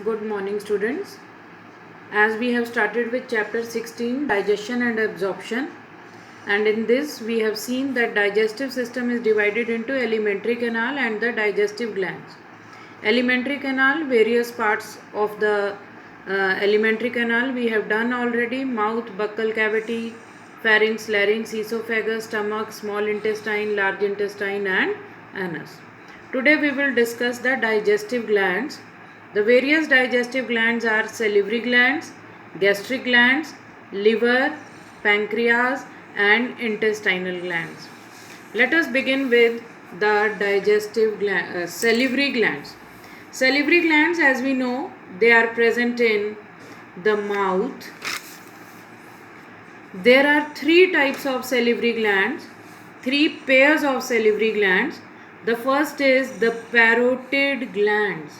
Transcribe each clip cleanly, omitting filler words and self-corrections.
Good morning, students. As we have started with chapter 16, digestion and absorption, and in this we have seen that digestive system is divided into alimentary canal and the digestive glands. Alimentary canal, various parts of the alimentary canal we have done already: mouth, buccal cavity, pharynx, larynx, esophagus, stomach, small intestine, large intestine, and anus. Today we will discuss the digestive glands. The various digestive glands are salivary glands, gastric glands, liver, pancreas, and intestinal glands. Let us begin with the salivary glands. Salivary glands, as we know, they are present in the mouth. There are three types of salivary glands, three pairs of salivary glands. The first is the parotid glands.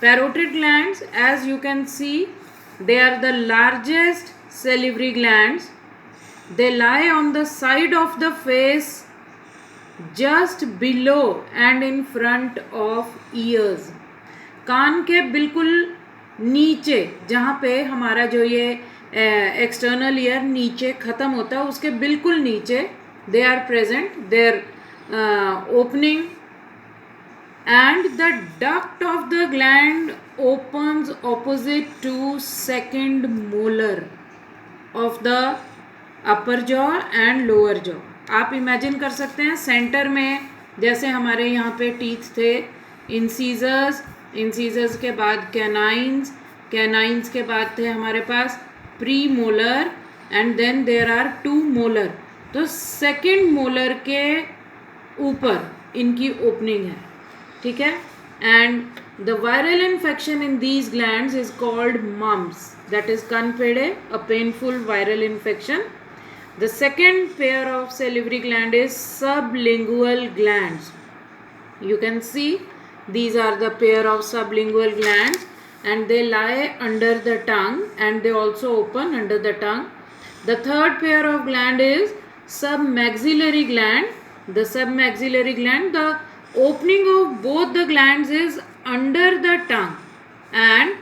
Parotid glands, as you can see, they are the largest salivary glands. They lie on the side of the face, just below and in front of ears. कान के बिल्कुल नीचे, जहाँ पे हमारा जो ये external ear नीचे ख़त्म होता है, उसके बिल्कुल नीचे they are present. Their opening and the duct of the gland opens opposite to second molar of the upper jaw and lower jaw. आप इमेजिन कर सकते हैं सेंटर में जैसे हमारे यहाँ पे टीथ थे, इंसीजर्स के बाद कैनाइंस के बाद थे हमारे पास premolar and then there are two molar. तो सेकेंड मोलर के ऊपर इनकी ओपनिंग है, ठीक है. And the viral infection in these glands is called mumps, that is कनपेडे, a painful viral infection. The second pair of salivary gland is sublingual glands. You can see these are the pair of sublingual glands and they lie under the tongue and they also open under the tongue. The third pair of gland is submaxillary gland. The submaxillary gland, the opening of both the glands is under the tongue and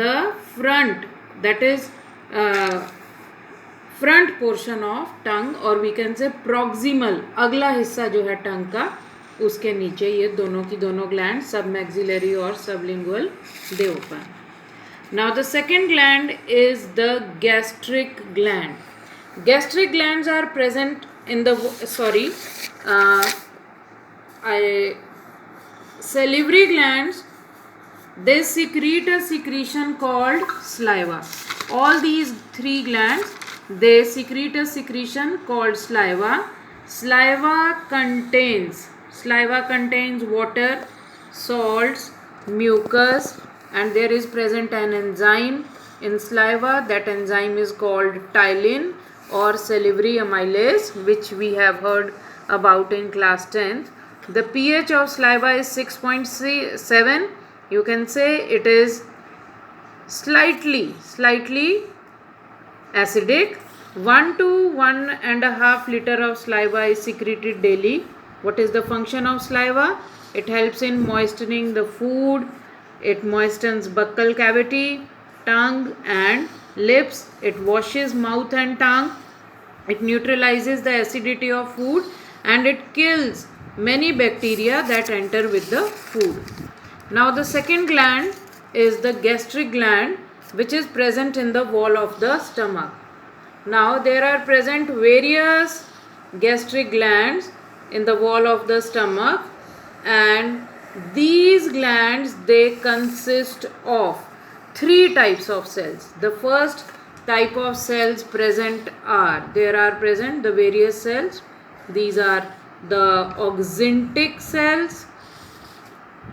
the front, that is front portion of tongue, और we can say proximal, अगला हिस्सा जो है टंग का, उसके नीचे ये दोनों की दोनों ग्लैंड सब मैक्सिलरी और sublingual they open. Now the second gland is the gastric gland. Gastric glands are present in the salivary glands, they secrete a secretion called saliva. All these three glands, they secrete a secretion called saliva. Saliva contains water, salts, mucus, and there is present an enzyme in saliva. That enzyme is called ptyalin or salivary amylase, which we have heard about in class 10th. The pH of saliva is 6.7. You can say it is slightly acidic. 1 to 1.5 liter of saliva is secreted daily. What is the function of saliva? It helps in moistening the food. It moistens buccal cavity, tongue and lips. It washes mouth and tongue. It neutralizes the acidity of food and it kills many bacteria that enter with the food. Now the second gland is the gastric gland, which is present in the wall of the stomach. Now there are present various gastric glands in the wall of the stomach, and these glands, they consist of three types of cells. The first type of cells present are, there are present the various cells. These are the oxyntic cells,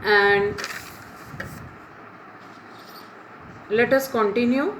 and let us continue.